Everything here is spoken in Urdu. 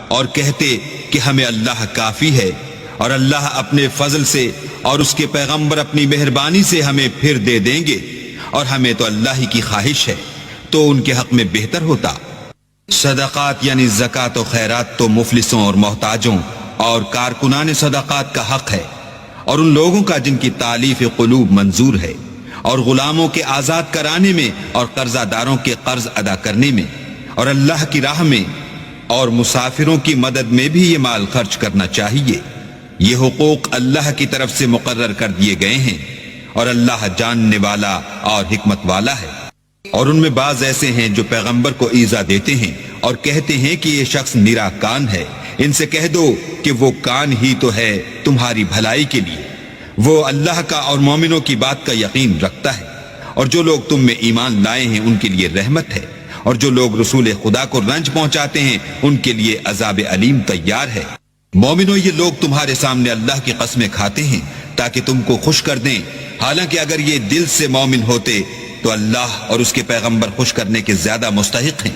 اور کہتے کہ ہمیں اللہ کافی ہے، اور اللہ اپنے فضل سے اور اس کے پیغمبر اپنی مہربانی سے ہمیں پھر دے دیں گے، اور ہمیں تو اللہ ہی کی خواہش ہے، تو ان کے حق میں بہتر ہوتا۔ صدقات یعنی زکوٰۃ و خیرات تو مفلسوں اور محتاجوں اور کارکنان صدقات کا حق ہے، اور ان لوگوں کا جن کی تالیف قلوب منظور ہے، اور غلاموں کے آزاد کرانے میں، اور قرضہ داروں کے قرض ادا کرنے میں، اور اللہ کی راہ میں، اور مسافروں کی مدد میں بھی یہ مال خرچ کرنا چاہیے۔ یہ حقوق اللہ کی طرف سے مقرر کر دیے گئے ہیں، اور اللہ جاننے والا اور حکمت والا ہے۔ اور ان میں بعض ایسے ہیں جو پیغمبر کو ایذا دیتے ہیں اور کہتے ہیں کہ یہ شخص نرا کان ہے۔ ان سے کہہ دو کہ وہ کان ہی تو ہے تمہاری بھلائی کے لیے، وہ اللہ کا اور مومنوں کی بات کا یقین رکھتا ہے، اور جو لوگ تم میں ایمان لائے ہیں ان کے لیے رحمت ہے، اور جو لوگ رسول خدا کو رنج پہنچاتے ہیں ان کے لیے عذاب علیم تیار ہے۔ مومنوں، یہ لوگ تمہارے سامنے اللہ کی قسمیں کھاتے ہیں تاکہ تم کو خوش کر دیں، حالانکہ اگر یہ دل سے مومن ہوتے تو اللہ اور اس کے پیغمبر خوش کرنے کے زیادہ مستحق ہیں۔